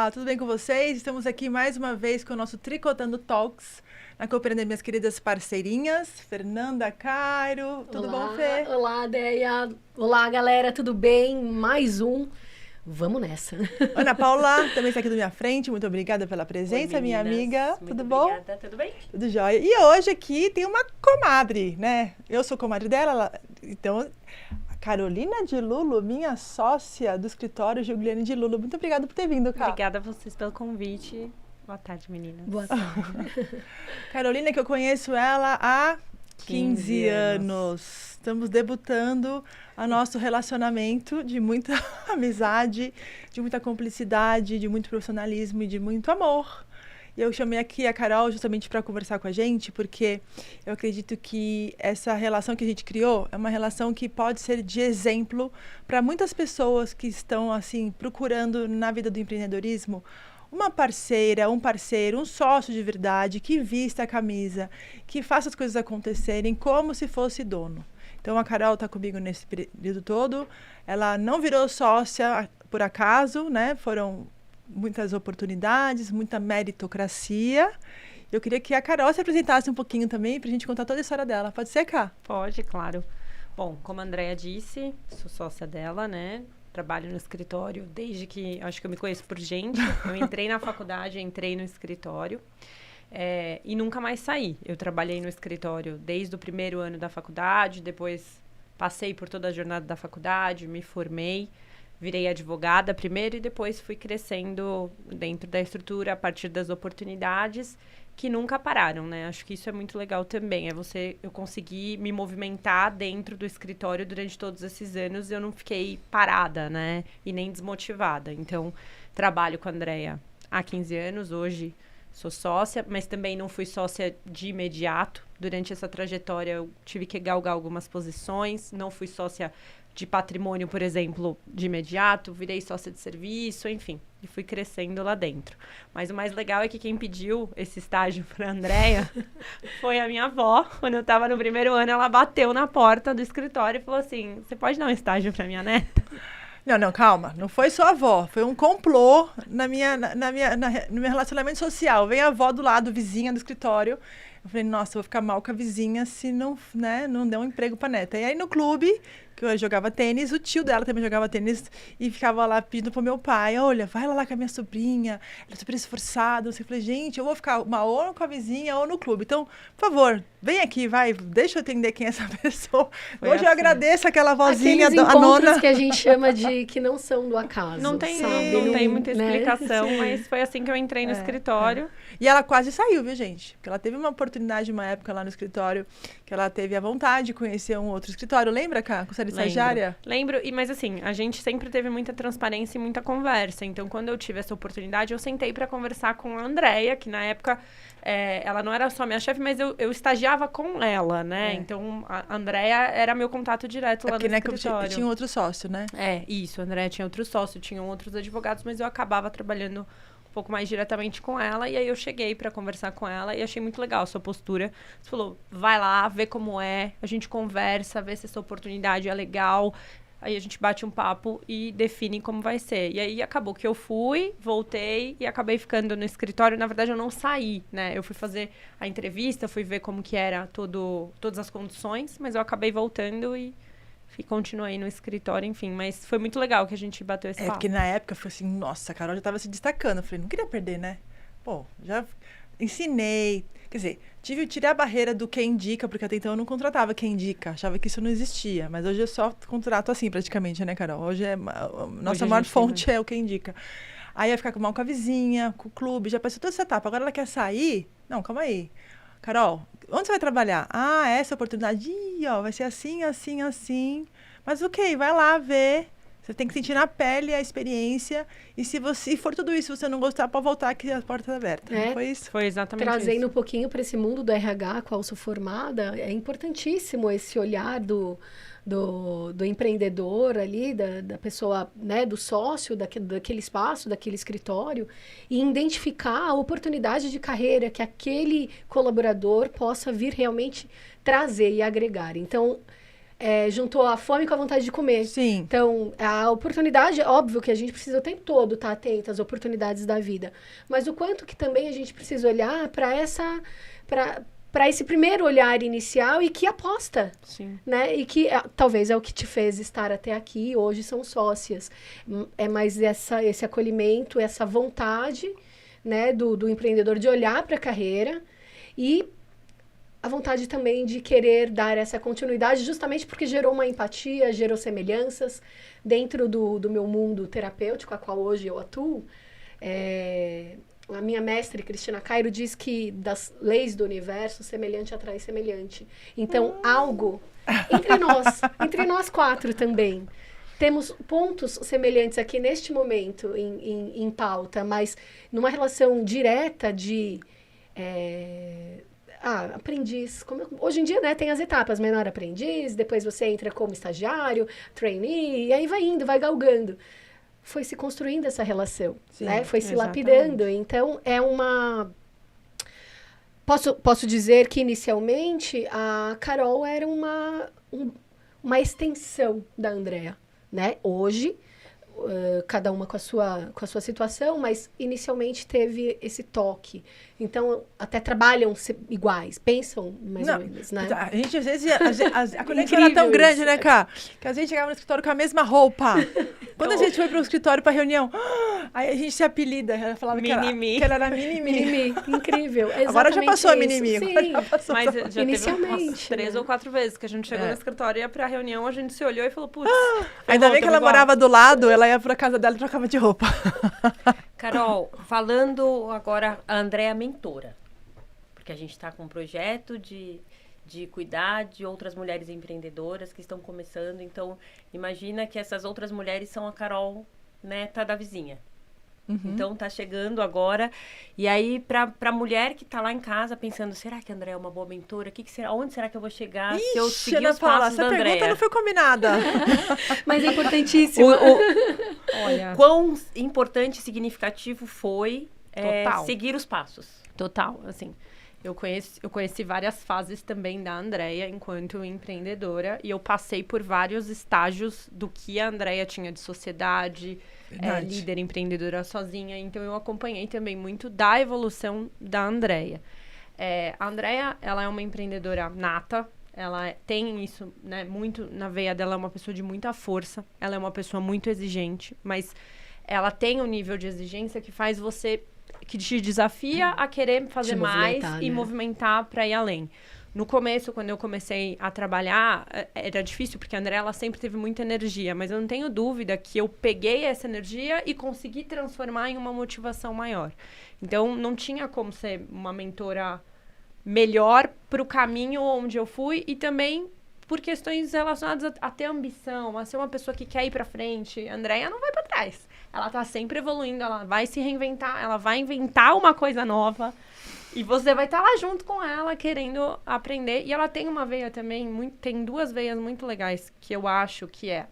Olá, tudo bem com vocês? Estamos aqui mais uma vez com o nosso Tricotando Talks, na companhia das minhas queridas parceirinhas, Fernanda, Cairo. Tudo bom, Fê? Olá, Deia. Olá, galera, tudo bem? Mais um. Vamos nessa. Ana Paula também está aqui da minha frente. Muito obrigada pela presença, minha amiga. Tudo bom? Obrigada, tudo bem? Tudo jóia. E hoje aqui tem uma comadre, né? Eu sou comadre dela, então... Carolina de Lulo, minha sócia do escritório Juliane de Lulo. Muito obrigada por ter vindo, Cá. Obrigada a vocês pelo convite. Boa tarde, meninas. Boa tarde. Carolina, que eu conheço ela há 15 anos. Estamos debutando a nosso relacionamento de muita amizade, de muita cumplicidade, de muito profissionalismo e de muito amor. E eu chamei aqui a Carol justamente para conversar com a gente, porque eu acredito que essa relação que a gente criou é uma relação que pode ser de exemplo para muitas pessoas que estão assim procurando na vida do empreendedorismo uma parceira, um parceiro, um sócio de verdade, que vista a camisa, que faça as coisas acontecerem como se fosse dono. Então a Carol está comigo nesse período todo. Ela não virou sócia por acaso, né? Foram muitas oportunidades, muita meritocracia. Eu queria que a Carol se apresentasse um pouquinho também para a gente contar toda a história dela. Pode ser, Cá? Pode, claro. Bom, como a Andrea disse, sou sócia dela, né? Trabalho no escritório desde que, acho que eu me conheço por gente. Eu entrei na faculdade, entrei no escritório e nunca mais saí. Eu trabalhei no escritório desde o primeiro ano da faculdade, depois passei por toda a jornada da faculdade, me formei. Virei advogada primeiro e depois fui crescendo dentro da estrutura a partir das oportunidades que nunca pararam, né? Acho que isso é muito legal também. Eu consegui me movimentar dentro do escritório durante todos esses anos e eu não fiquei parada, né? E nem desmotivada. Então, trabalho com a Andrea há 15 anos, hoje sou sócia, mas também não fui sócia de imediato. Durante essa trajetória eu tive que galgar algumas posições, não fui sócia de patrimônio, por exemplo, de imediato, virei sócia de serviço, enfim, e fui crescendo lá dentro. Mas o mais legal é que quem pediu esse estágio para a Andrea foi a minha avó. Quando eu estava no primeiro ano, ela bateu na porta do escritório e falou assim, você pode dar um estágio para minha neta? Não, calma. Não foi sua avó. Foi um complô no meu relacionamento social. Vem a avó do lado, vizinha do escritório. Eu falei, nossa, eu vou ficar mal com a vizinha se não, né, não der um emprego pra neta. E aí no clube, que eu jogava tênis, o tio dela também jogava tênis e ficava lá pedindo pro meu pai, olha, vai lá com a minha sobrinha, ela é super esforçada. Eu falei, gente, eu vou ficar ou com a vizinha ou no clube. Então, por favor, vem aqui, vai, deixa eu entender quem é essa pessoa. Foi Hoje assim. Eu agradeço aquela vozinha, Aqueles a nona. encontros que a gente chama de que não são do acaso. Não tem, sabe? não tem muita né? explicação, mas foi assim que eu entrei no escritório. E ela quase saiu, viu, gente? Porque ela teve uma oportunidade, uma época lá no escritório, que ela teve a vontade de conhecer um outro escritório. Lembra, Cá? Com série estagiária? Lembro, mas assim, a gente sempre teve muita transparência e muita conversa. Então, quando eu tive essa oportunidade, eu sentei para conversar com a Andrea, que na época, ela não era só minha chefe, mas eu estagiava com ela, né? Então, a Andrea era meu contato direto lá no escritório. Tinha um outro sócio, né? Isso, a Andrea tinha outro sócio, tinham outros advogados, mas eu acabava trabalhando um pouco mais diretamente com ela, e aí eu cheguei para conversar com ela e achei muito legal a sua postura. Você falou, vai lá, vê como é, a gente conversa, vê se essa oportunidade é legal, aí a gente bate um papo e define como vai ser. E aí acabou que eu fui, voltei e acabei ficando no escritório. Na verdade, eu não saí, né? Eu fui fazer a entrevista, fui ver como que era todas as condições, mas eu acabei voltando e continuei no escritório, enfim. Mas foi muito legal que a gente bateu esse papo. Porque na época foi assim, nossa, a Carol já estava se destacando. Eu falei, não queria perder, né? Pô, já ensinei. Quer dizer, tirei a barreira do quem indica, porque até então eu não contratava quem indica. Achava que isso não existia. Mas hoje eu só contrato assim, praticamente, né, Carol? Hoje nossa maior fonte é o quem indica. Aí ia ficar mal com a vizinha, com o clube, já passou toda essa etapa. Agora ela quer sair? Não, calma aí. Carol, onde você vai trabalhar? Ah, essa oportunidade. Ih, ó, vai ser assim, assim, assim. Mas ok, vai lá ver. Você tem que sentir na pele a experiência. E se for tudo isso, você não gostar, pode voltar que a porta está aberta. Não foi isso? Foi exatamente Trazendo isso. um pouquinho para esse mundo do RH, qual eu sou formada, é importantíssimo esse olhar do empreendedor ali, da pessoa, né, do sócio daquele espaço, daquele escritório, e identificar a oportunidade de carreira que aquele colaborador possa vir realmente trazer e agregar. Então, juntou a fome com a vontade de comer. Sim. Então, a oportunidade, óbvio que a gente precisa o tempo todo estar atento às oportunidades da vida. Mas o quanto que também a gente precisa olhar para esse primeiro olhar inicial e que aposta. Sim. Né? E que talvez é o que te fez estar até aqui, hoje são sócias. É mais esse acolhimento, essa vontade, né, do empreendedor de olhar para a carreira e a vontade também de querer dar essa continuidade, justamente porque gerou uma empatia, gerou semelhanças dentro do meu mundo terapêutico, a qual hoje eu atuo. A minha mestre, Cristina Cairo, diz que das leis do universo, semelhante atrai semelhante. Então, algo entre nós 4 também. Temos pontos semelhantes aqui neste momento em pauta, mas numa relação direta de... aprendiz. Hoje em dia, né, tem as etapas, menor aprendiz, depois você entra como estagiário, trainee, e aí vai indo, vai galgando. Foi se construindo essa relação, Sim, né? Foi se exatamente. lapidando. Então, Posso dizer que, inicialmente, a Carol era uma extensão da Andrea, né? Hoje, cada uma com a sua situação, mas inicialmente teve esse toque. Então, até trabalham iguais, pensam mais ou menos, né? A gente, às vezes, a conexão era tão grande, né, Cá? Que a gente chegava no escritório com a mesma roupa. Quando a gente foi pro escritório pra reunião, aí a gente se apelida. Ela falava que ela era mini-mi. Incrível. Agora já passou a mini-mi. Mas já inicialmente, teve umas 3 ou 4 vezes que a gente chegou no escritório e ia pra reunião, a gente se olhou e falou, putz... Ainda bem que ela morava do lado, ela ia pra casa dela e trocava de roupa. Carol, falando agora, a Andrea é mentora, porque a gente está com um projeto de cuidar de outras mulheres empreendedoras que estão começando, então imagina que essas outras mulheres são a Carol, neta da vizinha. Então tá chegando agora, e aí pra mulher que tá lá em casa pensando, será que a Andrea é uma boa mentora? Onde será que eu vou chegar se eu seguir Ana os Paula, passos da essa Andrea? pergunta não foi combinada. Mas é importantíssimo. Olha, Quão importante e significativo foi Total. seguir os passos? total, assim... Eu conheci várias fases também da Andrea enquanto empreendedora e eu passei por vários estágios do que a Andrea tinha de sociedade, líder empreendedora sozinha. Então, eu acompanhei também muito da evolução da Andrea. A Andrea, ela é uma empreendedora nata, ela tem isso, né, muito na veia dela, é uma pessoa de muita força, ela é uma pessoa muito exigente, mas ela tem um nível de exigência que faz você... que te desafia a querer fazer mais e movimentar para ir além. No começo, quando eu comecei a trabalhar, era difícil, porque a Andrea, ela sempre teve muita energia, mas eu não tenho dúvida que eu peguei essa energia e consegui transformar em uma motivação maior. Então, não tinha como ser uma mentora melhor para o caminho onde eu fui e também por questões relacionadas a ter ambição, a ser uma pessoa que quer ir para frente. A Andrea não vai para trás. Ela tá sempre evoluindo, ela vai se reinventar, ela vai inventar uma coisa nova. E você vai estar lá junto com ela, querendo aprender. E ela tem uma veia também, tem 2 veias muito legais, que eu acho que é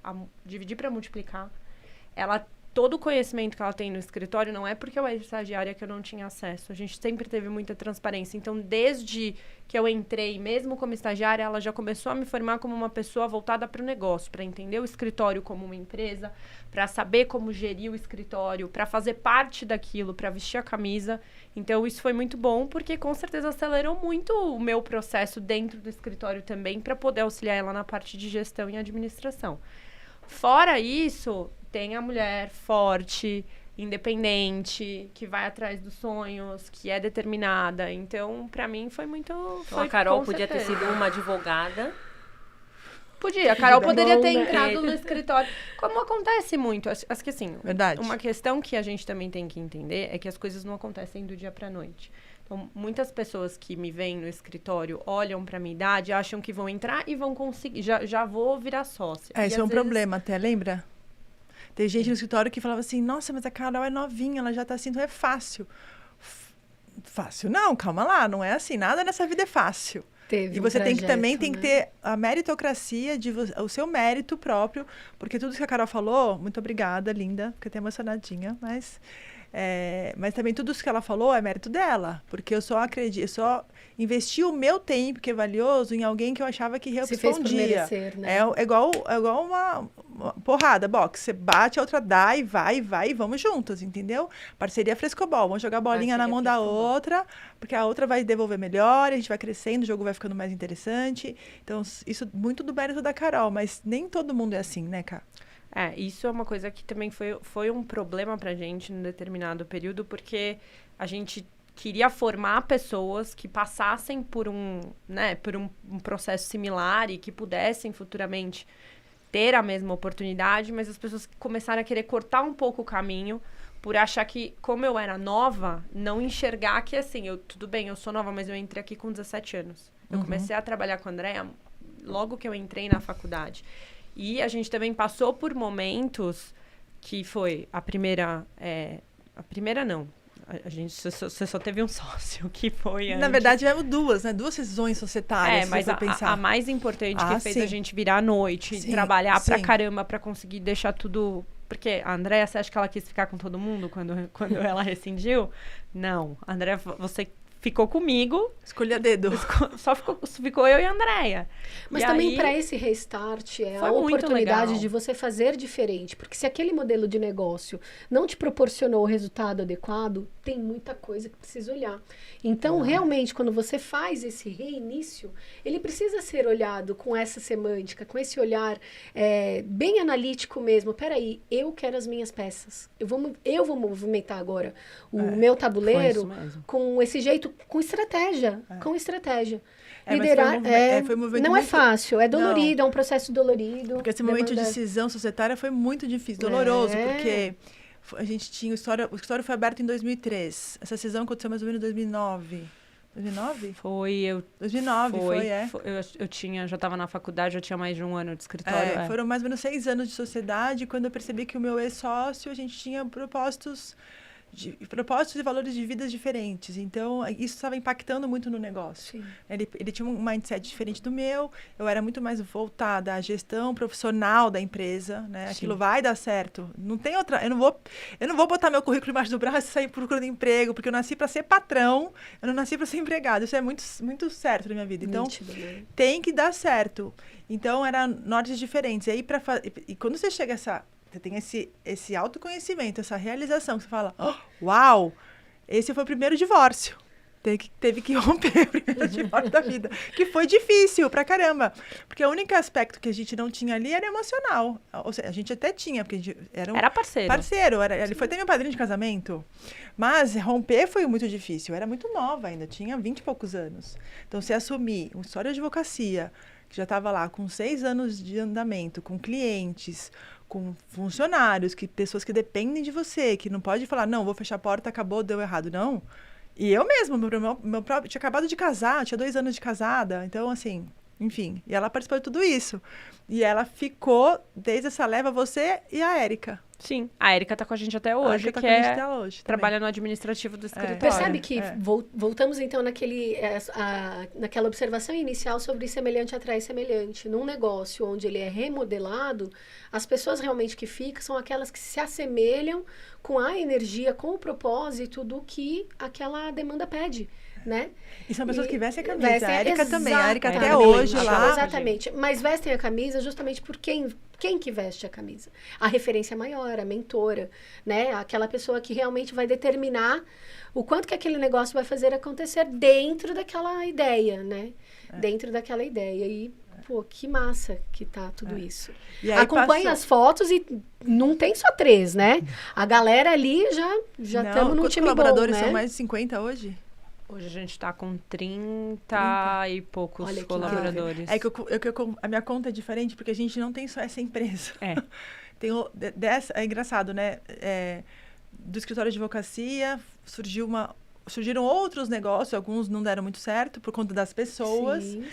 dividir para multiplicar. Todo o conhecimento que ela tem no escritório não é porque eu era estagiária que eu não tinha acesso. A gente sempre teve muita transparência. Então, desde que eu entrei, mesmo como estagiária, ela já começou a me formar como uma pessoa voltada para o negócio, para entender o escritório como uma empresa, para saber como gerir o escritório, para fazer parte daquilo, para vestir a camisa. Então, isso foi muito bom, porque com certeza acelerou muito o meu processo dentro do escritório também, para poder auxiliar ela na parte de gestão e administração. Fora isso... tem a mulher forte, independente, que vai atrás dos sonhos, que é determinada. Então, pra mim, foi muito... Então, a Carol podia ter sido uma advogada. Podia. A Carol poderia ter entrado no escritório. Como acontece muito. Acho que, assim, Verdade. Uma questão que a gente também tem que entender é que as coisas não acontecem do dia pra noite. Então, muitas pessoas que me veem no escritório, olham pra minha idade, acham que vão entrar e vão conseguir... Já vou virar sócia. Esse é um problema até, lembra? Tem gente no escritório que falava assim, nossa, mas a Carol é novinha, ela já tá assim, então é fácil. Fácil não, calma lá, não é assim, nada nessa vida é fácil. E você tem que também tem que ter a meritocracia, o seu mérito próprio, porque tudo que a Carol falou, muito obrigada, linda, fiquei até emocionadinha, mas Mas também tudo isso que ela falou é mérito dela, porque eu só investi o meu tempo, que é valioso, em alguém que eu achava que Se fez por respondia. merecer, né? É igual uma porrada, boxe. Você bate, a outra dá e vai, e vamos juntos, entendeu? Parceria frescobol. Vamos jogar bolinha na mão da outra, porque a outra vai devolver melhor, a gente vai crescendo, o jogo vai ficando mais interessante. Então, isso muito do mérito da Carol, mas nem todo mundo é assim, né, Cá? Isso é uma coisa que também foi um problema pra gente num determinado período, porque a gente queria formar pessoas que passassem por um processo similar e que pudessem futuramente ter a mesma oportunidade, mas as pessoas começaram a querer cortar um pouco o caminho por achar que, como eu era nova, não enxergar que, assim, tudo bem, eu sou nova, mas eu entrei aqui com 17 anos. Eu comecei a trabalhar com a Andréa logo que eu entrei na faculdade. E a gente também passou por momentos que foi a primeira não. Você só teve um sócio, que foi Na verdade, tivemos duas, né? 2 decisões societárias, mas a mais importante que fez a gente virar à noite, trabalhar pra caramba pra conseguir deixar tudo... Porque a Andréa, você acha que ela quis ficar com todo mundo quando ela rescindiu? Não. Andréa, você ficou comigo. Escolhi a dedo. Ficou eu e a Andréia. Mas e também aí, para esse restart é a muito oportunidade legal de você fazer diferente. Porque se aquele modelo de negócio não te proporcionou o resultado adequado, tem muita coisa que precisa olhar. Então, realmente, quando você faz esse reinício, ele precisa ser olhado com essa semântica, com esse olhar bem analítico mesmo. Peraí, eu quero as minhas peças. Eu vou movimentar agora o meu tabuleiro com esse jeito, com estratégia. Com estratégia. Liderar foi um movimento não muito... é fácil, é dolorido, é um processo dolorido. Porque esse momento de decisão societária foi muito difícil, doloroso, porque a gente tinha o escritório foi aberto em 2003. Essa decisão aconteceu mais ou menos em 2009. 2009? Foi. 2009, Eu já estava na faculdade, eu tinha mais de um ano de escritório. Foram mais ou menos 6 anos de sociedade, quando eu percebi que o meu ex-sócio, a gente tinha propósitos e valores de vidas diferentes. Então, isso estava impactando muito no negócio. Ele tinha um mindset diferente do meu, eu era muito mais voltada à gestão profissional da empresa, né? Aquilo vai dar certo. Não tem outra... Eu não vou botar meu currículo embaixo do braço e sair procurando emprego, porque eu nasci para ser patrão, eu não nasci para ser empregado. Isso é muito, muito certo na minha vida. Então, tem que dar certo. Então, eram nortes diferentes. E aí, e quando você chega a você tem esse autoconhecimento, essa realização, que você fala, uau, esse foi o primeiro divórcio. Teve que romper o primeiro divórcio da vida. Que foi difícil pra caramba. Porque o único aspecto que a gente não tinha ali era emocional. Ou seja, a gente até tinha, porque a gente era parceiro. Ele foi até meu padrinho de casamento. Mas romper foi muito difícil. Eu era muito nova ainda, tinha 20 e poucos anos. Então, você assumir uma história de advocacia, que já estava lá com 6 anos de andamento, com clientes, com funcionários, pessoas que dependem de você, que não pode falar, não, vou fechar a porta, acabou, deu errado, não. E eu mesma, meu próprio, tinha acabado de casar, tinha 2 anos de casada, então, assim, enfim. E ela participou de tudo isso. E ela ficou, desde essa leva, você e a Érica. Sim, a Érica tá com a gente até hoje, trabalha no administrativo do escritório. Percebe que voltamos então naquela observação inicial sobre semelhante atrai semelhante. Num negócio onde ele é remodelado, as pessoas realmente que ficam são aquelas que se assemelham com a energia, com o propósito do que aquela demanda pede. Né? E são pessoas que vestem a camisa. A Érica também. A Érica até hoje lá. Exatamente. Mas vestem a camisa justamente por quem que veste a camisa. A referência maior, a mentora, né? Aquela pessoa que realmente vai determinar o quanto que aquele negócio vai fazer acontecer dentro daquela ideia, né? Dentro daquela ideia. E, pô, que massa que tá tudo isso. Acompanha as fotos e não tem só 3, né? A galera ali já estamos num time bom, né? Colaboradores são mais de 50 hoje? Hoje a gente está com 30 e poucos colaboradores. A minha conta é diferente porque a gente não tem só essa empresa. É engraçado, né? Do escritório de advocacia surgiram outros negócios, alguns não deram muito certo por conta das pessoas. Sim.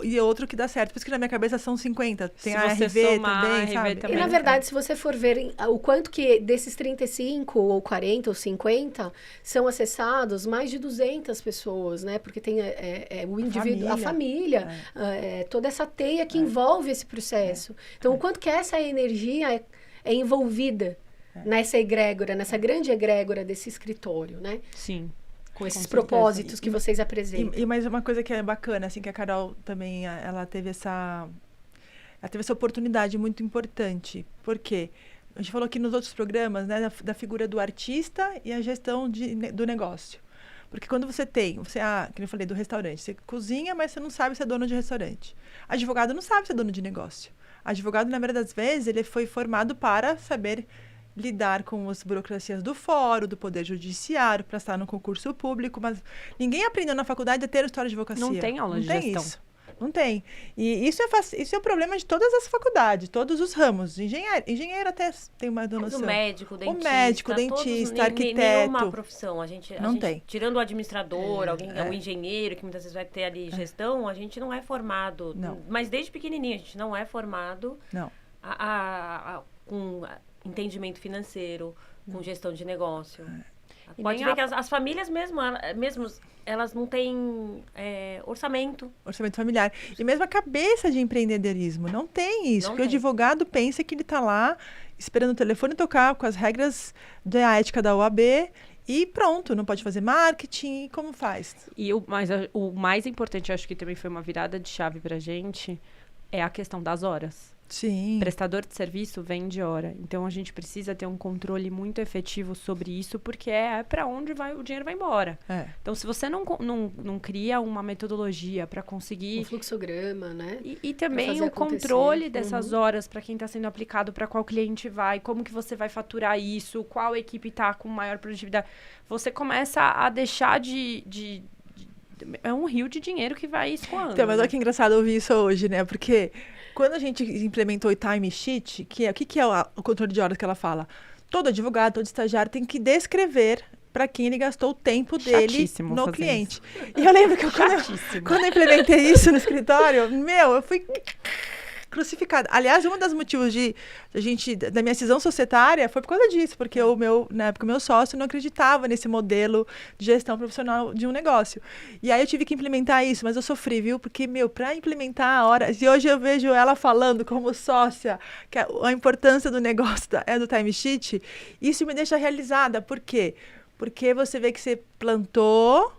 E outro que dá certo. Por isso que na minha cabeça são 50. Tem a RV também, sabe? E na verdade, se você for ver o quanto que desses 35 ou 40 ou 50 são acessados, mais de 200 pessoas, né? Porque tem o indivíduo, a família, toda essa teia que envolve esse processo. Então, o quanto que essa energia é envolvida, nessa egrégora, nessa grande egrégora desse escritório, né? Sim. Com esses certeza. propósitos que vocês apresentam. E mais uma coisa que é bacana, assim, que a Carol também, ela teve essa oportunidade muito importante. Por quê? A gente falou aqui nos outros programas, né, da figura do artista e a gestão do negócio. Porque quando você como eu falei, do restaurante, você cozinha, mas você não sabe se é dono de restaurante. Advogado não sabe se é dono de negócio. Advogado, na maioria das vezes, ele foi formado para saber lidar com as burocracias do fórum, do poder judiciário, para estar no concurso público, mas ninguém aprendeu na faculdade a ter história de advocacia. Não tem aula de gestão. Isso. Não tem. E isso é o problema de todas as faculdades, todos os ramos. Engenheiro até tem uma noção. O médico, dentista, arquiteto. Nenhuma profissão. A gente tem. Tirando o administrador, o engenheiro, que muitas vezes vai ter ali gestão, a gente não é formado. Não. Mas desde pequenininho, a gente não é formado com entendimento financeiro, com gestão de negócio. Pode ver que as famílias mesmo, elas não têm orçamento. Orçamento familiar. E mesmo a cabeça de empreendedorismo. Não tem isso. Porque o advogado pensa que ele está lá esperando o telefone tocar com as regras da ética da OAB e pronto, não pode fazer marketing. E como faz? Mas o mais importante, acho que também foi uma virada de chave pra gente, é a questão das horas. Sim. Prestador de serviço vende hora. Então, a gente precisa ter um controle muito efetivo sobre isso, porque é para onde o dinheiro vai embora. Então, se você não cria uma metodologia para conseguir... Um fluxograma, né? E também o controle dessas horas para quem está sendo aplicado, para qual cliente vai, como que você vai faturar isso, qual equipe está com maior produtividade. Você começa a deixar é um rio de dinheiro que vai escoando. Então, mas olha que engraçado ouvir isso hoje, né? Porque quando a gente implementou o time sheet, o que é o controle de horas que ela fala? Todo advogado, todo estagiário tem que descrever para quem ele gastou o tempo dele no cliente. Isso. E eu lembro que quando eu implementei isso no escritório, eu fui crucificada. Aliás, um dos motivos da minha cisão societária foi por causa disso, porque na época o meu sócio não acreditava nesse modelo de gestão profissional de um negócio. E aí eu tive que implementar isso, mas eu sofri, viu? Porque, para implementar a hora... E hoje eu vejo ela falando como sócia que a importância do negócio do timesheet, isso me deixa realizada. Por quê? Porque você vê que você plantou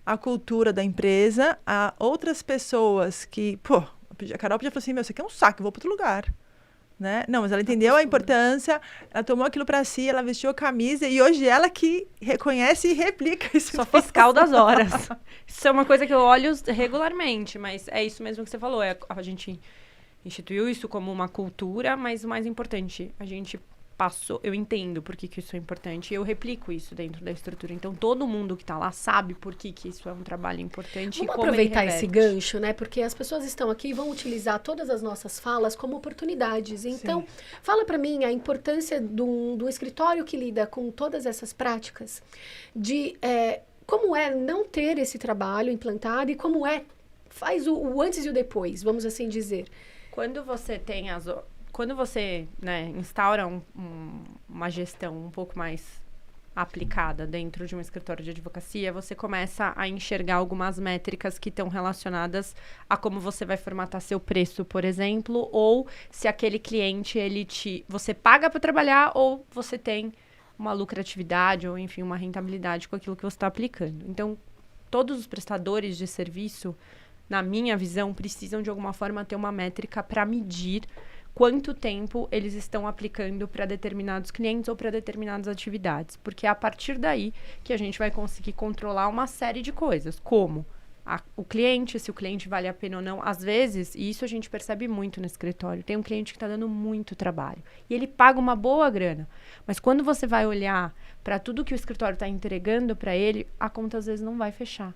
a cultura da empresa a outras pessoas que, a Carol podia falar assim, isso aqui é um saco, eu vou para outro lugar. Né? Não, mas ela entendeu a importância, ela tomou aquilo para si, ela vestiu a camisa e hoje ela que reconhece e replica isso. Sou fiscal das horas. Isso é uma coisa que eu olho regularmente, mas é isso mesmo que você falou. A gente instituiu isso como uma cultura, mas o mais importante, a gente eu entendo por que isso é importante e eu replico isso dentro da estrutura. Então, todo mundo que está lá sabe por que isso é um trabalho importante. Vamos aproveitar esse gancho, né? Porque as pessoas estão aqui e vão utilizar todas as nossas falas como oportunidades. Então, fala para mim a importância do escritório que lida com todas essas práticas, de como é não ter esse trabalho implantado e como faz o antes e o depois, vamos assim dizer. Quando você instaura uma gestão um pouco mais aplicada dentro de um escritório de advocacia, você começa a enxergar algumas métricas que estão relacionadas a como você vai formatar seu preço, por exemplo, ou se aquele cliente, você paga para trabalhar ou você tem uma lucratividade ou, enfim, uma rentabilidade com aquilo que você está aplicando. Então, todos os prestadores de serviço, na minha visão, precisam de alguma forma ter uma métrica para medir quanto tempo eles estão aplicando para determinados clientes ou para determinadas atividades. Porque é a partir daí que a gente vai conseguir controlar uma série de coisas, como o cliente, se o cliente vale a pena ou não. Às vezes, e isso a gente percebe muito no escritório, tem um cliente que está dando muito trabalho e ele paga uma boa grana. Mas quando você vai olhar para tudo que o escritório está entregando para ele, a conta às vezes não vai fechar.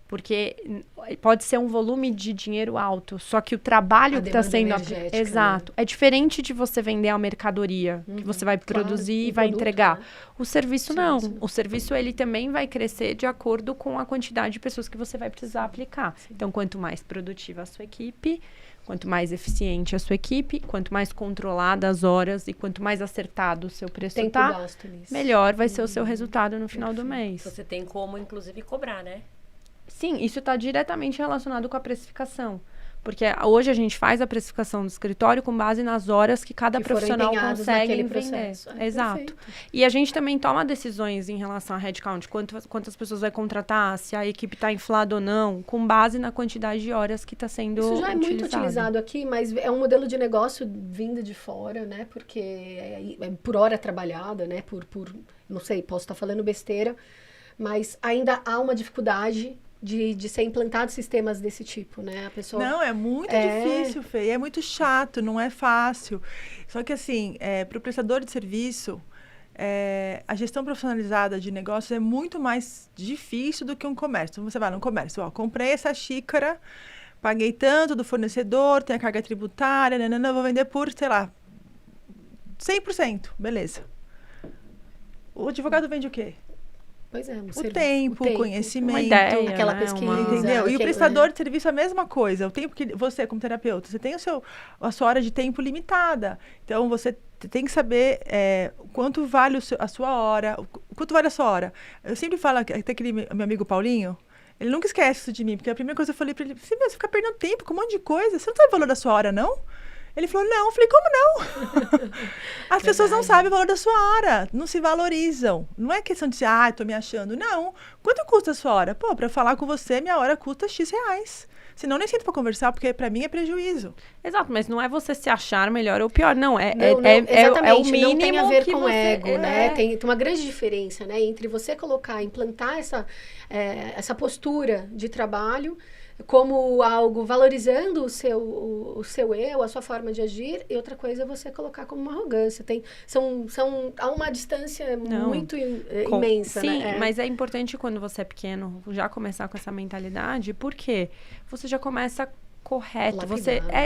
Porque pode ser um volume de dinheiro alto, só que o trabalho que está sendo... Exato. Né? É diferente de você vender a mercadoria que você vai produzir e vai entregar. Né? O serviço não. O serviço, ele também vai crescer de acordo com a quantidade de pessoas que você vai precisar aplicar. Então, quanto mais produtiva a sua equipe, quanto mais eficiente a sua equipe, quanto mais controlada as horas e quanto mais acertado o seu preço está, melhor vai ser o seu resultado no final do mês. Você tem como, inclusive, cobrar, né? Sim, isso está diretamente relacionado com a precificação. Porque hoje a gente faz a precificação do escritório com base nas horas que cada profissional consegue vender. Exato. Perfeito. E a gente também toma decisões em relação a headcount, quantas pessoas vai contratar, se a equipe está inflada ou não, com base na quantidade de horas que está sendo Isso já é muito utilizado. utilizado aqui, mas é um modelo de negócio vindo de fora, né? Porque é por hora trabalhada, né? Não sei, posso estar falando besteira, mas ainda há uma dificuldade de ser implantado sistemas desse tipo, né? A pessoa... Não, é muito difícil, Fê. É muito chato, não é fácil. Só que, assim, para o prestador de serviço, a gestão profissionalizada de negócios é muito mais difícil do que um comércio. Então, você vai no comércio, comprei essa xícara, paguei tanto do fornecedor, tem a carga tributária, vou vender por, sei lá, 100%. Beleza. O advogado vende o quê? Pois é, O tempo, o conhecimento, uma ideia, aquela né? pesquisa. Entendeu? E o prestador de serviço é a mesma coisa. O tempo que você, como terapeuta, você tem a sua hora de tempo limitada. Então, você tem que saber quanto vale a sua hora. Quanto vale a sua hora. Eu sempre falo, até aquele meu amigo Paulinho, ele nunca esquece isso de mim, porque a primeira coisa que eu falei pra ele, você fica perdendo tempo com um monte de coisa, você não sabe o valor da sua hora, não? Ele falou, não. Eu falei, como não? As pessoas não sabem o valor da sua hora, não se valorizam. Não é questão de dizer, tô me achando. Não. Quanto custa a sua hora? Pô, pra falar com você, minha hora custa X reais. Senão, nem sinto pra conversar, porque pra mim é prejuízo. Exato, mas não é você se achar melhor ou pior, não. Exatamente, o mínimo não tem a ver que com você, ego, né? Tem uma grande diferença, né? Entre você implantar essa postura de trabalho como algo valorizando o seu eu, a sua forma de agir, e outra coisa é você colocar como uma arrogância. Há uma distância muito imensa, sim, né? mas é importante quando você é pequeno já começar com essa mentalidade, porque você já começa correto.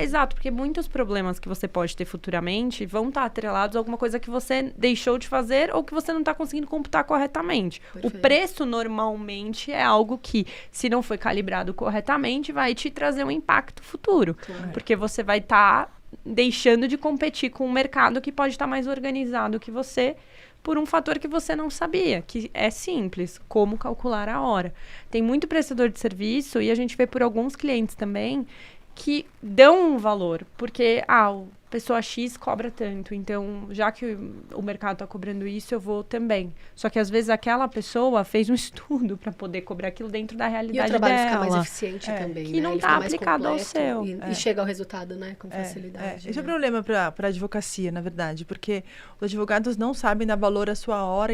Exato, porque muitos problemas que você pode ter futuramente vão estar atrelados a alguma coisa que você deixou de fazer ou que você não está conseguindo computar corretamente. Perfeito. O preço, normalmente, é algo que, se não foi calibrado corretamente, vai te trazer um impacto futuro. Claro. Porque você vai estar deixando de competir com um mercado que pode estar mais organizado que você por um fator que você não sabia, que é simples, como calcular a hora. Tem muito prestador de serviço, e a gente vê por alguns clientes também, que dão um valor, porque a pessoa X cobra tanto, então, já que o mercado está cobrando isso, eu vou também. Só que, às vezes, aquela pessoa fez um estudo para poder cobrar aquilo dentro da realidade dela. E o trabalho fica mais eficiente também, que não está aplicado ao seu. E chega ao resultado, né, com facilidade. Esse é o problema para a advocacia, na verdade, porque os advogados não sabem dar valor à sua hora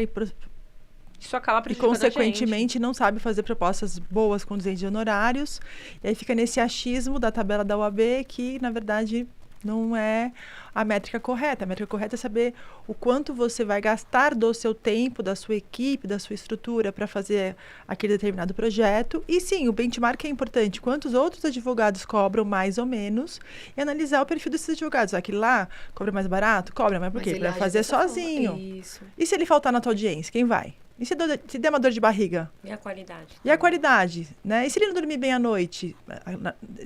isso acaba prejudicando consequentemente, não sabe fazer propostas boas condizentes de honorários. E aí fica nesse achismo da tabela da OAB que, na verdade, não é a métrica correta. A métrica correta é saber o quanto você vai gastar do seu tempo, da sua equipe, da sua estrutura para fazer aquele determinado projeto. E sim, o benchmark é importante. Quantos outros advogados cobram mais ou menos e analisar o perfil desses advogados. Aquele lá cobra mais barato? Cobra, mas por quê? Para fazer sozinho. Isso. E se ele faltar na tua audiência, quem vai? E se der uma dor de barriga? E a qualidade? E a qualidade, né? E se ele não dormir bem à noite?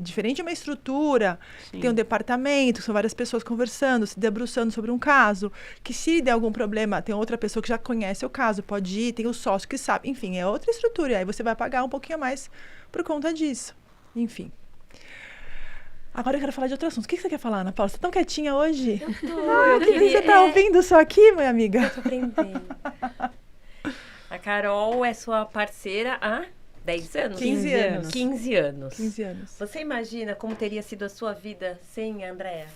Diferente de uma estrutura, tem um departamento, são várias pessoas conversando, se debruçando sobre um caso, que se der algum problema, tem outra pessoa que já conhece o caso, pode ir, tem o sócio que sabe. Enfim, é outra estrutura. E aí você vai pagar um pouquinho a mais por conta disso. Enfim. Agora eu quero falar de outro assunto. O que você quer falar, Ana Paula? Você tá tão quietinha hoje? Eu queria... Você tá ouvindo só aqui, minha amiga? Eu tô aprendendo. A Carol é sua parceira há 10 anos? 15 anos. 15 anos. 15 anos. Você imagina como teria sido a sua vida sem a Andréa?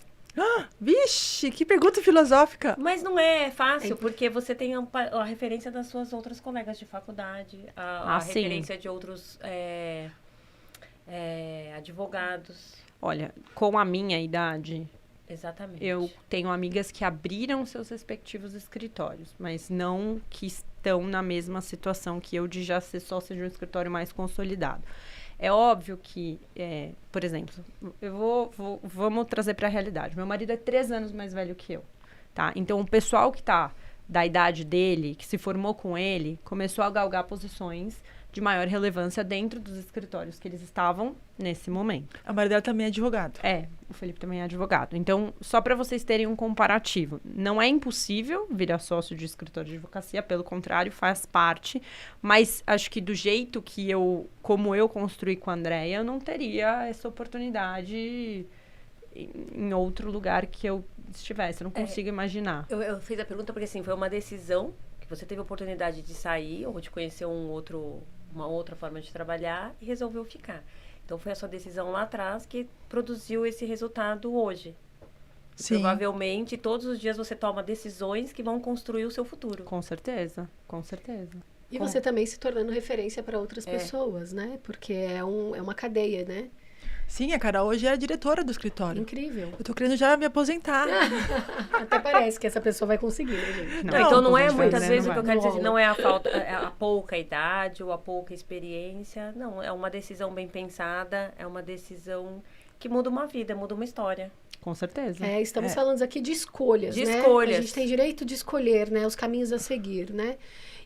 Vixe, que pergunta filosófica. Mas não é fácil, porque você tem a referência das suas outras colegas de faculdade, a referência de outros advogados. Olha, com a minha idade... Exatamente. Eu tenho amigas que abriram seus respectivos escritórios, mas não que estão na mesma situação que eu de já ser sócia de um escritório mais consolidado. É óbvio que, por exemplo, vamos trazer para a realidade. Meu marido é 3 anos mais velho que eu, tá? Então, o pessoal que tá da idade dele, que se formou com ele, começou a galgar posições de maior relevância dentro dos escritórios que eles estavam nesse momento. A Maria dela também é advogado. O Felipe também é advogado. Então, só para vocês terem um comparativo, não é impossível virar sócio de escritório de advocacia, pelo contrário, faz parte, mas acho que do jeito que como eu construí com a Andréia, eu não teria essa oportunidade em outro lugar que eu estivesse. Eu não consigo imaginar. Eu fiz a pergunta porque, assim, foi uma decisão que você teve a oportunidade de sair ou de conhecer uma outra forma de trabalhar e resolveu ficar. Então, foi a sua decisão lá atrás que produziu esse resultado hoje. Sim. Provavelmente, todos os dias você toma decisões que vão construir o seu futuro. Com certeza, com certeza. E você também se tornando referência para outras pessoas, né? Porque é uma cadeia, né? Sim, a Carol hoje é a diretora do escritório. Incrível. Eu tô querendo já me aposentar. Até parece que essa pessoa vai conseguir, né, gente? Não, então não é muitas né, vezes não o que eu vai. quero dizer, não é a pouca idade ou a pouca experiência. Não, é uma decisão bem pensada, é uma decisão que muda uma vida, muda uma história. Com certeza. Estamos falando aqui de escolhas, De né? escolhas. A gente tem direito de escolher, né? Os caminhos a seguir, né?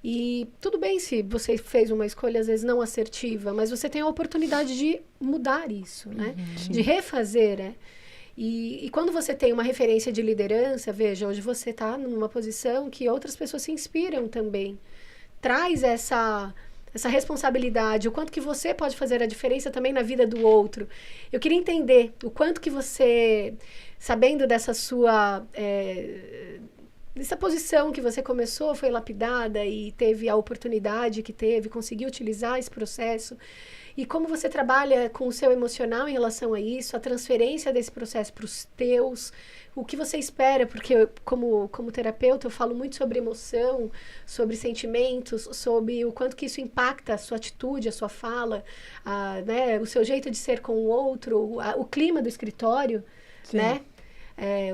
E tudo bem se você fez uma escolha, às vezes, não assertiva, mas você tem a oportunidade de mudar isso, né? De refazer, né? E quando você tem uma referência de liderança, veja, hoje você está numa posição que outras pessoas se inspiram também. Traz essa responsabilidade, o quanto que você pode fazer a diferença também na vida do outro. Eu queria entender o quanto que você, sabendo dessa sua... Essa posição que você começou, foi lapidada e teve a oportunidade que teve, conseguiu utilizar esse processo. E como você trabalha com o seu emocional em relação a isso, a transferência desse processo para os teus, o que você espera, porque eu, como terapeuta eu falo muito sobre emoção, sobre sentimentos, sobre o quanto que isso impacta a sua atitude, a sua fala, né, o seu jeito de ser com o outro, o clima do escritório, Sim. né?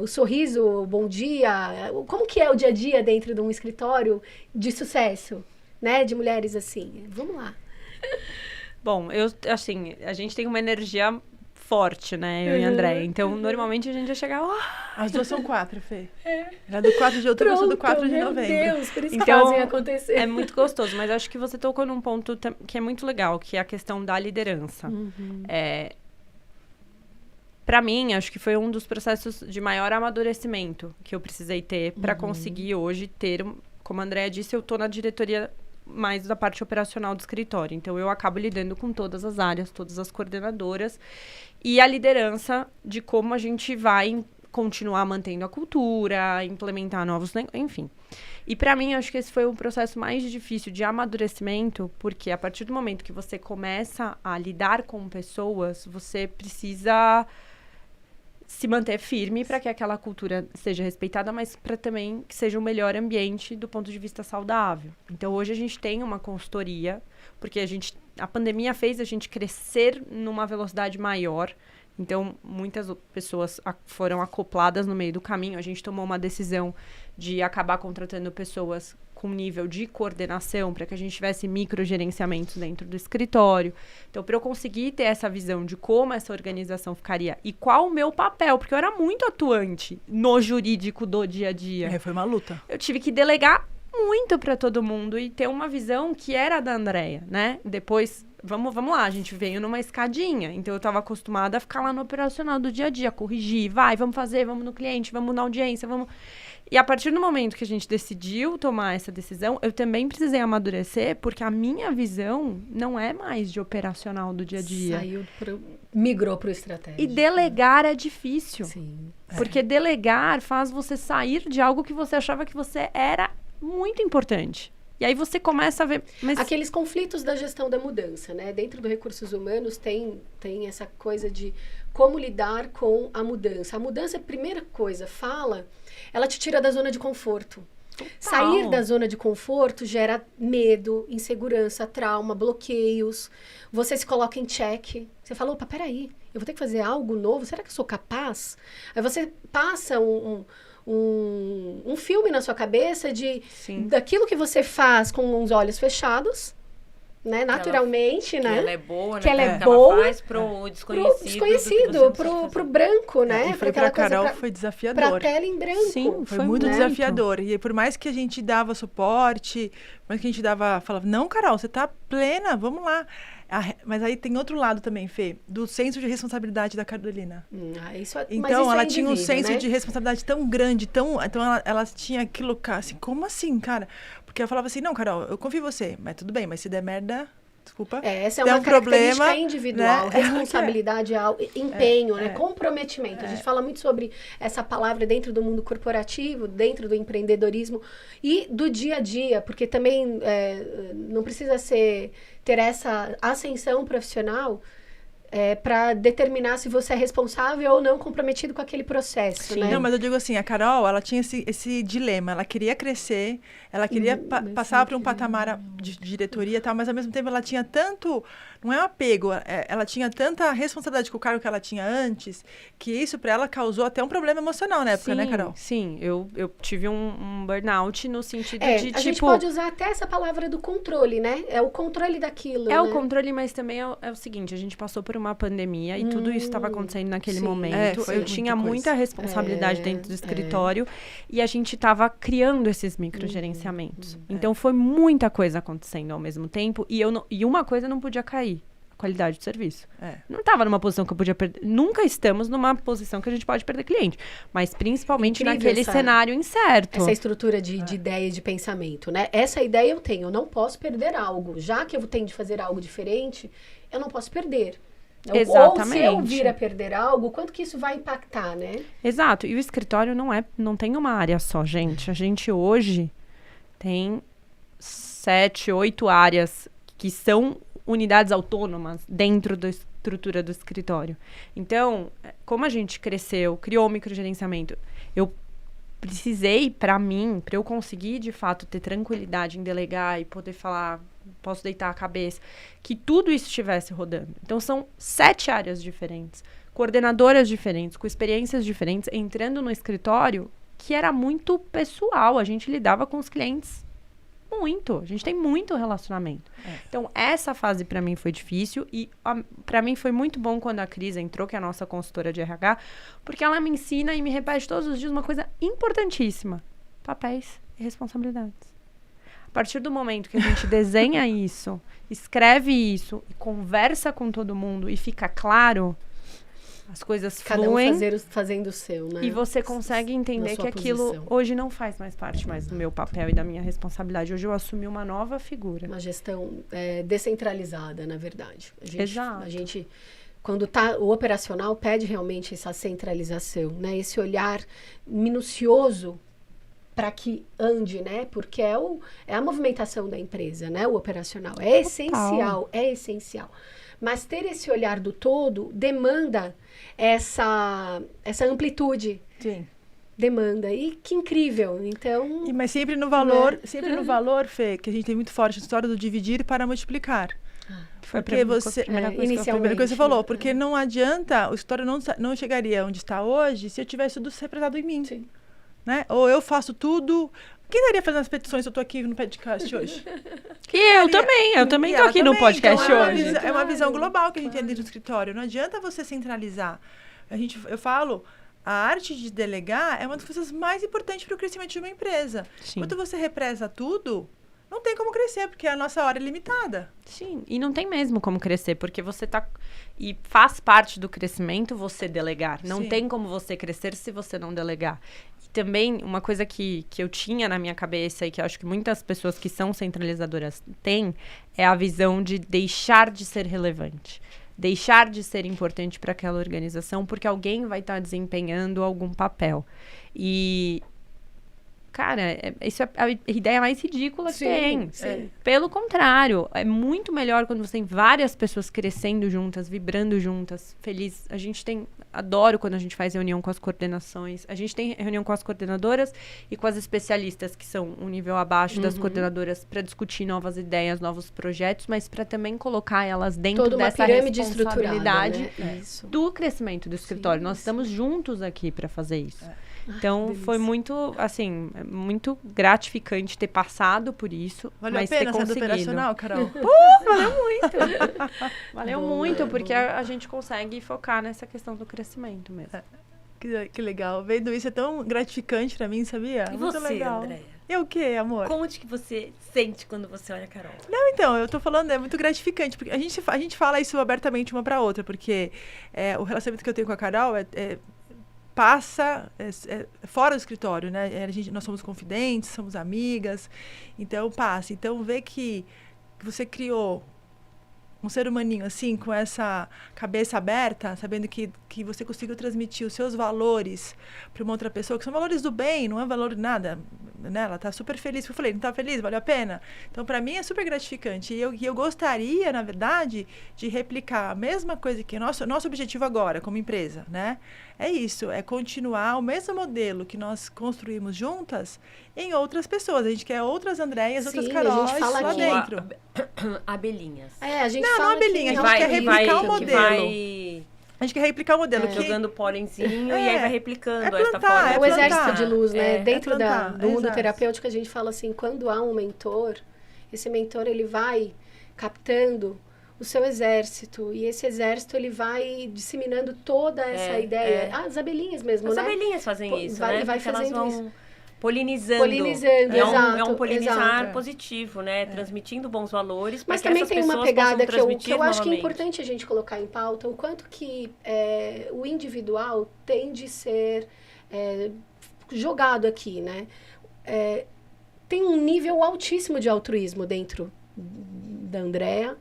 O sorriso, o bom dia, como que é o dia a dia dentro de um escritório de sucesso, né, de mulheres assim? Vamos lá. Bom, assim, a gente tem uma energia forte, né, eu e a Andréia. Então, normalmente a gente já chega... As duas são 4, Fê. Ela é do 4 de outubro, eu sou do 4 de novembro. Meu Deus, por isso Então, fazem acontecer. É muito gostoso, mas acho que você tocou num ponto que é muito legal, que é a questão da liderança. Para mim, acho que foi um dos processos de maior amadurecimento que eu precisei ter para conseguir hoje ter, como a Andréia disse, eu tô na diretoria mais da parte operacional do escritório. Então, eu acabo lidando com todas as áreas, todas as coordenadoras e a liderança de como a gente vai continuar mantendo a cultura, implementar novos negócios, enfim. E para mim, acho que esse foi o processo mais difícil de amadurecimento, porque a partir do momento que você começa a lidar com pessoas, você precisa se manter firme para que aquela cultura seja respeitada, mas para também que seja o melhor ambiente do ponto de vista saudável. Então, hoje a gente tem uma consultoria, porque a pandemia fez a gente crescer numa velocidade maior. Então, muitas pessoas foram acopladas no meio do caminho. A gente tomou uma decisão de acabar contratando pessoas com nível de coordenação para que a gente tivesse microgerenciamentos dentro do escritório. Então, para eu conseguir ter essa visão de como essa organização ficaria e qual o meu papel, porque eu era muito atuante no jurídico do dia a dia. Foi uma luta. Eu tive que delegar muito para todo mundo e ter uma visão que era da Andréia, né? Depois, vamos lá, a gente veio numa escadinha. Então, eu estava acostumada a ficar lá no operacional do dia a dia, corrigir, vamos fazer, vamos no cliente, vamos na audiência, vamos... E a partir do momento que a gente decidiu tomar essa decisão, eu também precisei amadurecer, porque a minha visão não é mais de operacional do dia a dia. Migrou para o estratégico. E delegar é difícil. Sim. Porque delegar faz você sair de algo que você achava que você era muito importante. E aí você começa a ver... Mas... Aqueles conflitos da gestão da mudança, né? Dentro do recursos humanos tem essa coisa de como lidar com a mudança. A mudança, a primeira coisa, ela te tira da zona de conforto. Total. Sair da zona de conforto gera medo, insegurança, trauma, bloqueios. Você se coloca em xeque. Você fala, opa, peraí, eu vou ter que fazer algo novo? Será que eu sou capaz? Aí você passa um filme na sua cabeça daquilo que você faz com os olhos fechados, né? Naturalmente, Que né? ela é boa, né? Que ela é que boa ela faz pro desconhecido. pro branco, né? E foi pra Carol, foi desafiador. Pra tela em branco. Sim, foi muito desafiador. E por mais que a gente dava suporte, por mais que a gente falava, não, Carol, você tá plena, vamos lá. Mas aí tem outro lado também, Fê, do senso de responsabilidade da Carolina. Então, ela tinha um senso de responsabilidade tão grande, então ela tinha aquilo, assim, como assim, cara? Porque eu falava assim, não, Carol, eu confio em você, mas tudo bem, mas se der merda, desculpa. Essa é uma característica individual, né? Responsabilidade, empenho, né? Comprometimento. A gente fala muito sobre essa palavra dentro do mundo corporativo, dentro do empreendedorismo e do dia a dia, porque também não precisa ter essa ascensão profissional para determinar se você é responsável ou não comprometido com aquele processo, né? Não, mas eu digo assim, a Carol, ela tinha esse dilema, ela queria crescer, ela queria passar para um patamar de diretoria e tal, mas ao mesmo tempo ela tinha tanto, não é um apego, ela tinha tanta responsabilidade com o cargo que ela tinha antes, que isso para ela causou até um problema emocional na época, né, Carol? Sim, eu tive um burnout no sentido de, tipo... A gente pode usar até essa palavra do controle, né? É o controle daquilo, o controle, mas também é o seguinte, a gente passou por uma pandemia e tudo isso estava acontecendo naquele momento. Eu tinha muita responsabilidade dentro do escritório e a gente estava criando esses microgerenciamentos. Então, foi muita coisa acontecendo ao mesmo tempo e uma coisa não podia cair. Qualidade de serviço. Não estava numa posição que eu podia perder. Nunca estamos numa posição que a gente pode perder cliente. Mas principalmente naquele cenário incerto. Essa estrutura de ideia e de pensamento, né? Essa ideia eu tenho. Eu não posso perder algo. Já que eu tenho de fazer algo diferente, eu não posso perder. Exatamente. Ou se eu vir a perder algo, quanto que isso vai impactar, né? Exato. E o escritório não tem uma área só, gente. A gente hoje tem 7, 8 áreas que são unidades autônomas dentro da estrutura do escritório. Então, como a gente cresceu, criou o microgerenciamento, eu precisei, para eu conseguir, de fato, ter tranquilidade em delegar e poder falar, posso deitar a cabeça, que tudo isso estivesse rodando. Então, são 7 áreas diferentes, coordenadoras diferentes, com experiências diferentes, entrando no escritório, que era muito pessoal. A gente lidava com os clientes a gente tem muito relacionamento. Então, essa fase para mim foi difícil e para mim foi muito bom quando a Cris entrou, que é a nossa consultora de RH, porque ela me ensina e me repete todos os dias uma coisa importantíssima: papéis e responsabilidades. A partir do momento que a gente desenha isso, escreve isso e conversa com todo mundo e fica claro, as coisas fluem. Cada um fazendo o seu, né? E você consegue entender que aquilo hoje não faz mais parte do meu papel e da minha responsabilidade. Hoje eu assumi uma nova figura. Uma gestão descentralizada, na verdade. Exato. A gente, quando o operacional, pede realmente essa centralização, né? Esse olhar minucioso para que ande, né? Porque é a movimentação da empresa, né? O operacional. É essencial. Mas ter esse olhar do todo demanda essa amplitude. Sim. Demanda. E que incrível. Então... Mas sempre no valor, Fê, que a gente tem muito forte a história do dividir para multiplicar. Foi porque você, primeira coisa que você falou, porque não adianta, o escritório não chegaria onde está hoje se eu tivesse tudo representado em mim. Sim. Né? Ou eu faço tudo... Quem estaria fazendo as petições se eu estou aqui no podcast hoje? Eu também estou aqui no podcast então, hoje. É uma visão global que a gente tem dentro do escritório. Não adianta você centralizar. Eu falo, a arte de delegar é uma das coisas mais importantes para o crescimento de uma empresa. Sim. Quando você represa tudo, não tem como crescer, porque a nossa hora é limitada. Sim, e não tem mesmo como crescer, porque você tá... E faz parte do crescimento você delegar. Não tem como você crescer se você não delegar. Também, uma coisa que eu tinha na minha cabeça e que eu acho que muitas pessoas que são centralizadoras têm, é a visão de deixar de ser relevante. Deixar de ser importante para aquela organização, porque alguém vai estar desempenhando algum papel. E, cara, isso é a ideia mais ridícula que tem. Pelo contrário, é muito melhor quando você tem várias pessoas crescendo juntas, vibrando juntas, felizes. A gente tem adoro quando a gente faz reunião com as coordenações. A gente tem reunião com as coordenadoras e com as especialistas, que são um nível abaixo das coordenadoras, para discutir novas ideias, novos projetos, mas para também colocar elas dentro Toda uma dessa pirâmide responsabilidade estruturada, né? Isso. do crescimento do escritório. Nós estamos juntos aqui para fazer isso. Então, foi muito, assim, muito gratificante ter passado por isso, Valeu mas a pena ter ser do conseguido. operacional, Carol? Valeu muito. Valeu Boa, muito, porque boa. a gente consegue focar nessa questão do crescimento mesmo. Que legal. Vendo isso é tão gratificante pra mim, sabia? E Muito você, legal. Andréia? E o quê, amor? Conte que você sente quando você olha a Carol. Não, então, eu tô falando, é muito gratificante, porque a gente fala isso abertamente uma pra outra, porque o relacionamento que eu tenho com a Carol passa fora do escritório, né? Nós somos confidentes, somos amigas, então passa. Então, ver que você criou um ser humaninho assim, com essa cabeça aberta, sabendo que você conseguiu transmitir os seus valores para uma outra pessoa, que são valores do bem, não é valor de nada, né? Ela tá super feliz. Eu falei, não tá feliz? Valeu a pena? Então, para mim, é super gratificante. E eu gostaria, na verdade, de replicar a mesma coisa que nosso objetivo agora, como empresa, né? É isso, é continuar o mesmo modelo que nós construímos juntas em outras pessoas. A gente quer outras Andréias, outras Sim, Caróis a gente fala lá aqui, dentro. Abelhinhas. A gente Não, fala não abelhinha, que a gente quer replicar o que modelo. vai A gente quer replicar o modelo. Que jogando pólenzinho e aí vai replicando é esta plantar, forma. É o plantar. exército de luz, né? Dentro plantar, do mundo exato. terapêutico, a gente fala assim, quando há um mentor, esse mentor, ele vai captando o seu exército, e esse exército, ele vai disseminando toda essa ideia. As abelhinhas mesmo, As né? abelhinhas fazem isso, né? Vai Porque elas fazendo vão isso. polinizando. Polinizando, E exato. é um polinizar exato. positivo, né? Transmitindo bons valores. Mas para também que tem essas uma pessoas pegada possam que eu acho que é novamente. importante a gente colocar em pauta, o quanto que o individual tende a ser jogado aqui, né? Tem um nível altíssimo de altruísmo dentro da Andréia,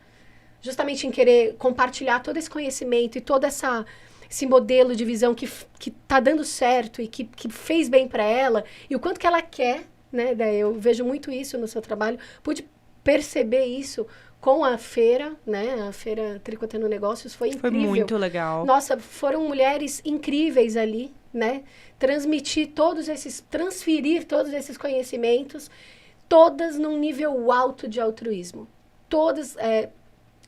justamente em querer compartilhar todo esse conhecimento e todo esse modelo de visão que tá dando certo e que fez bem para ela, e o quanto que ela quer, né? Eu vejo muito isso no seu trabalho, pude perceber isso com a feira, né? A feira Tricotando Negócios foi incrível. Foi muito legal. Nossa, foram mulheres incríveis ali, né? Transferir todos esses conhecimentos, todas num nível alto de altruísmo. Todas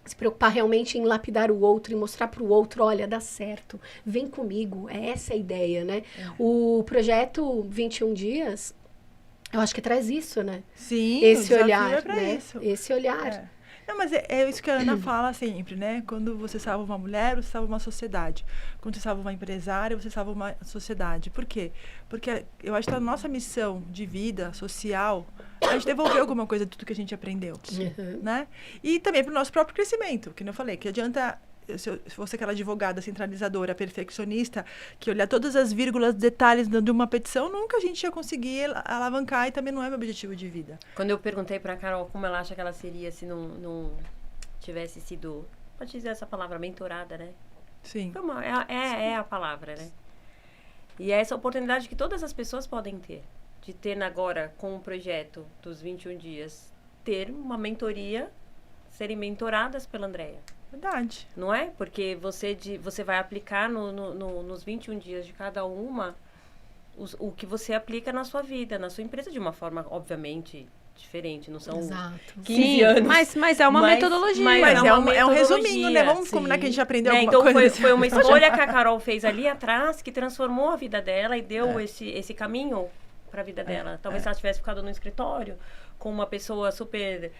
se preocupar realmente em lapidar o outro e mostrar para o outro, olha, dá certo, vem comigo, é essa a ideia, né? O projeto 21 Dias, eu acho que traz isso, né? Sim, Esse o desafio olhar, é pra né? isso. Esse olhar. Não, mas é isso que a Ana fala sempre, né? Quando você salva uma mulher, você salva uma sociedade. Quando você salva uma empresária, você salva uma sociedade. Por quê? Porque eu acho que a nossa missão de vida social, a gente devolver alguma coisa de tudo que a gente aprendeu, né? E também para o nosso próprio crescimento, que eu falei, que adianta... Se fosse aquela advogada centralizadora, perfeccionista, que olhar todas as vírgulas, detalhes de uma petição, nunca a gente ia conseguir alavancar, e também não é meu objetivo de vida. Quando eu perguntei pra Carol como ela acha que ela seria se não tivesse sido, pode dizer essa palavra, mentorada, né? Sim. É a palavra, né? E é essa oportunidade que todas as pessoas podem ter, de ter agora, com o projeto dos 21 dias, ter uma mentoria, serem mentoradas pela Andréia. Verdade. Não é? Porque você vai aplicar nos 21 dias de cada uma o que você aplica na sua vida, na sua empresa, de uma forma, obviamente, diferente. Não são 15 anos. Mas é uma metodologia. Mas é um metodologia, resuminho, né? Vamos combinar que a gente aprendeu alguma então coisa. Foi uma escolha que a Carol fez ali atrás, que transformou a vida dela e deu esse caminho para a vida dela. Talvez se ela tivesse ficado no escritório com uma pessoa super...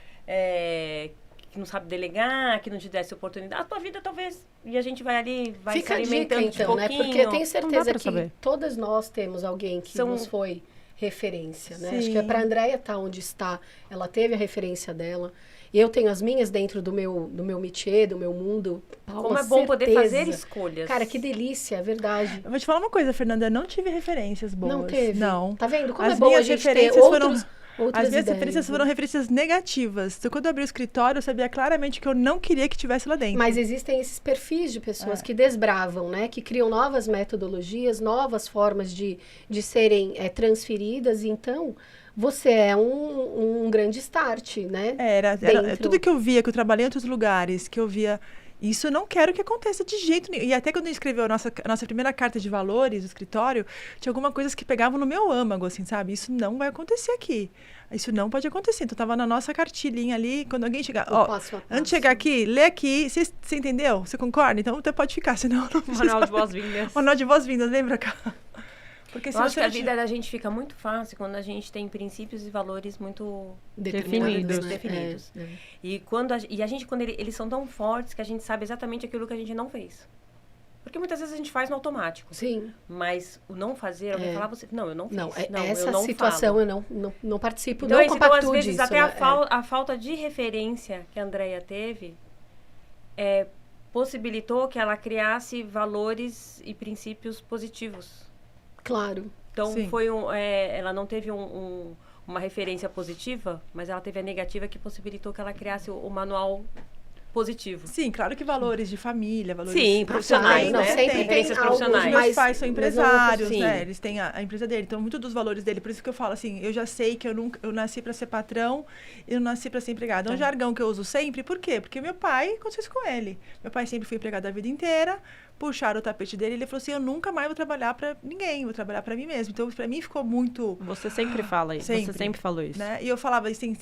que não sabe delegar, que não te desse oportunidade, a tua vida talvez, e a gente vai ali, vai Fica se alimentando a dica, então, de né? pouquinho. Porque eu tenho certeza que saber. todas nós temos alguém que nos foi referência, né? Sim. Acho que é para a Andréia estar onde está, ela teve a referência dela, eu tenho as minhas dentro do meu métier, do meu mundo. Como é bom poder fazer escolhas. Cara, que delícia, é verdade. Eu vou te falar uma coisa, Fernanda, eu não tive referências boas. Não teve? Não. Tá vendo? Como As é bom a minhas gente ter referências foram... outras As minhas ideias, referências foram referências negativas. Então, quando eu abri o escritório, eu sabia claramente que eu não queria que tivesse lá dentro. Mas existem esses perfis de pessoas que desbravam, né? Que criam novas metodologias, novas formas de serem transferidas. Então, você é um grande start, né? Era tudo que eu via, que eu trabalhei em outros lugares, que eu via Isso eu não quero que aconteça de jeito nenhum. E até quando eu escrevi a nossa primeira carta de valores do escritório, tinha algumas coisas que pegavam no meu âmago, assim, sabe? Isso não vai acontecer aqui. Isso não pode acontecer. Então, tava na nossa cartilhinha ali, quando alguém chegar... Antes de chegar aqui, lê aqui. Você entendeu? Você concorda? Então, você pode ficar, senão... Manual de boas-vindas. Manual de boas-vindas, lembra, cara? Porque eu acho que a vida da gente fica muito fácil quando a gente tem princípios e valores muito definidos. Né? E quando eles são tão fortes que a gente sabe exatamente aquilo que a gente não fez. Porque muitas vezes a gente faz no automático. Sim. Mas o não fazer, alguém falar, não, eu não fiz. Essa eu não situação falo. eu não participo, Então, não compactuo então, às vezes, disso. até a falta de referência que a Andrea teve possibilitou que ela criasse valores e princípios positivos. Claro. Então, ela não teve uma referência positiva, mas ela teve a negativa que possibilitou que ela criasse o manual positivo. Sim, claro que valores de família, valores... Sim, profissionais, né? Sempre tem profissionais. Meus pais são empresários, não, né? Eles têm a empresa dele, então muito dos valores dele. Por isso que eu falo assim, eu já sei que eu nasci para ser patrão e eu nasci para ser empregado. É um jargão que eu uso sempre. Por quê? Porque meu pai aconteceu isso com ele. Meu pai sempre foi empregado a vida inteira. Puxaram o tapete dele e ele falou assim, eu nunca mais vou trabalhar para ninguém, vou trabalhar para mim mesmo. Então, para mim ficou muito... Você sempre fala isso, você sempre falou isso. Né? E eu falava assim,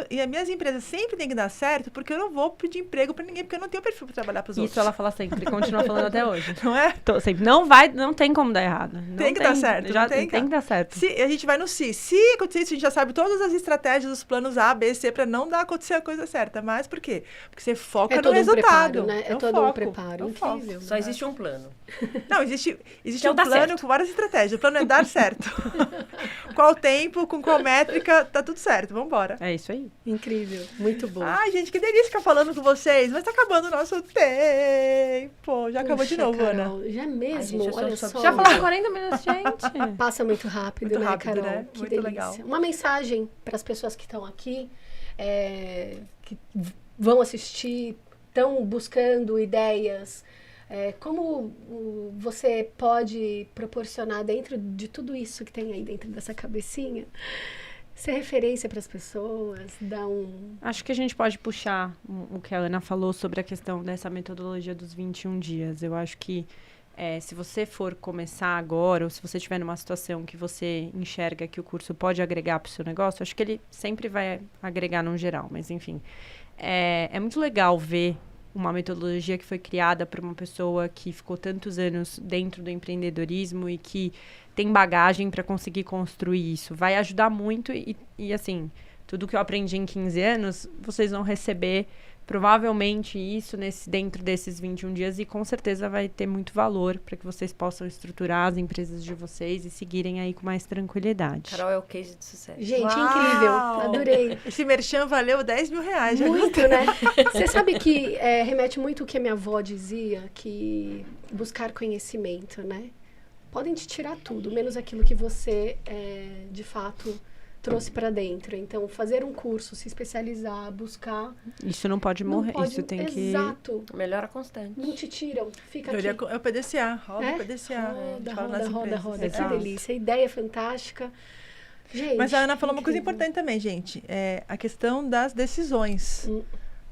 e as minhas empresas sempre têm que dar certo, porque eu não vou pedir emprego para ninguém, porque eu não tenho perfil para trabalhar para os outros. Isso ela fala sempre, continua falando até hoje. Não é? Sempre. Não tem como dar errado. Tem que dar certo. Tem que dar certo. A gente vai no se. Se acontecer isso, a gente já sabe todas as estratégias, os planos A, B, C, para não acontecer a coisa certa. Mas por quê? Porque você foca no resultado. Preparo, né? É todo um preparo. Incrível. Só existe um plano. Não, existe um plano com várias estratégias. O plano é dar certo. Qual tempo, com qual métrica, tá tudo certo. Vamos embora. É isso aí. Incrível. Muito bom. Ai, gente, que delícia ficar falando com vocês. Mas tá acabando o nosso tempo. Já acabou de novo, Carol, Ana. Já mesmo? Ai, gente, olha só. Já falamos 40 minutos, gente. Passa muito rápido, Muito né, rápido, Carol? né? Que Muito delícia. legal. Uma mensagem para as pessoas que estão aqui, que vão assistir, estão buscando ideias. Como você pode proporcionar dentro de tudo isso que tem aí dentro dessa cabecinha, ser referência para as pessoas, dar Acho que a gente pode puxar o que a Ana falou sobre a questão dessa metodologia dos 21 dias. Eu acho que se você for começar agora, ou se você estiver numa situação que você enxerga que o curso pode agregar para o seu negócio, acho que ele sempre vai agregar no geral, mas enfim. É muito legal ver uma metodologia que foi criada por uma pessoa que ficou tantos anos dentro do empreendedorismo e que tem bagagem para conseguir construir isso. Vai ajudar muito e, assim, tudo que eu aprendi em 15 anos, vocês vão receber provavelmente isso dentro desses 21 dias e com certeza vai ter muito valor para que vocês possam estruturar as empresas de vocês e seguirem aí com mais tranquilidade. Carol é o case de sucesso. Gente, Uau! incrível. Adorei. Esse merchan valeu 10 mil reais. Já Muito, né? Você sabe que remete muito ao que a minha avó dizia, que buscar conhecimento, né? Podem te tirar tudo, menos aquilo que você, de fato, trouxe para dentro. Então, fazer um curso, se especializar, buscar... Isso não pode morrer, isso tem que... Exato. Melhora constante. Não te tiram, fica Eu aqui. é o PDCA, roda o PDCA. Roda. Que delícia. A ideia é fantástica. Gente, mas a Ana falou incrível. uma coisa importante também, gente. A questão das decisões.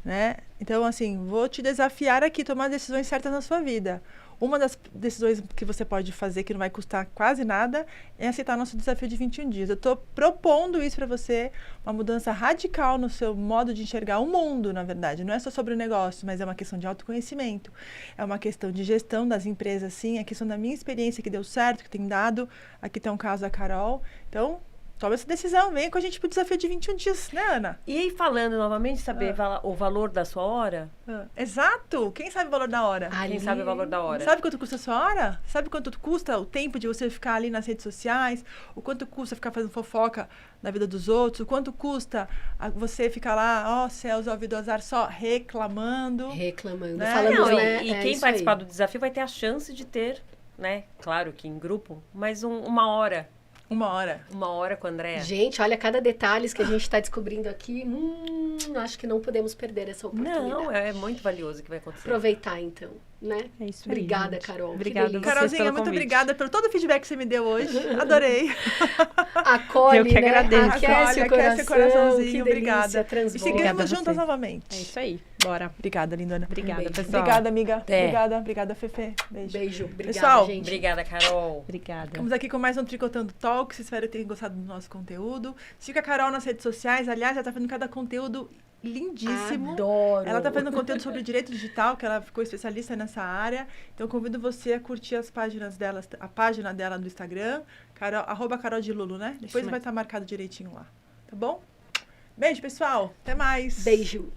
Né? Então, assim, vou te desafiar aqui, tomar decisões certas na sua vida. Uma das decisões que você pode fazer, que não vai custar quase nada, é aceitar nosso desafio de 21 dias. Eu estou propondo isso para você, uma mudança radical no seu modo de enxergar o mundo, na verdade. Não é só sobre o negócio, mas é uma questão de autoconhecimento. É uma questão de gestão das empresas, sim. É questão da minha experiência que deu certo, que tem dado. Aqui tem um caso da Carol. Então, toma essa decisão, venha com a gente pro desafio de 21 dias, né, Ana? E aí, falando novamente, saber o valor da sua hora? Exato! Quem sabe o valor da hora? Quem sabe o valor da hora? Sabe quanto custa a sua hora? Sabe quanto custa o tempo de você ficar ali nas redes sociais? O quanto custa ficar fazendo fofoca na vida dos outros? O quanto custa você ficar lá, céus, ouvido azar, só reclamando? Né? Falando, né? E quem participar do desafio vai ter a chance de ter, né? Claro que em grupo, mas uma hora. Uma hora com a Andrea. Gente, olha cada detalhe que a gente está descobrindo aqui. Acho que não podemos perder essa oportunidade. Não, é muito valioso o que vai acontecer. Aproveitar, então. né? É isso aí, Obrigada, gente. Carol. que Obrigada delícia. vocês Carolzinha, pelo muito convite. obrigada pelo todo o feedback que você me deu hoje. Adorei. Acolhe, Eu que né? agradeço. Aquece o Aquece o coração. coraçãozinho, Que obrigada. delícia, E transborda. seguimos Obrigada a juntas vocês. novamente. É isso aí. Bora. Obrigada, lindona. Obrigada, beijo. pessoal. Obrigada, amiga. Até. Obrigada, Fefe. Beijo. Beijo. Obrigada, Pessoal, gente. Obrigada, Carol. Obrigada. Ficamos aqui com mais um Tricotando Talks. Espero que tenham gostado do nosso conteúdo. Siga a Carol nas redes sociais. Aliás, ela tá fazendo cada conteúdo lindíssimo. Adoro. Ela tá fazendo conteúdo sobre direito digital, que ela ficou especialista nessa área. Então, convido você a curtir as páginas dela, a página dela no Instagram, @Carol de Lulo, né? Depois mesmo. vai estar marcado direitinho lá. Tá bom? Beijo, pessoal. Até mais. Beijo.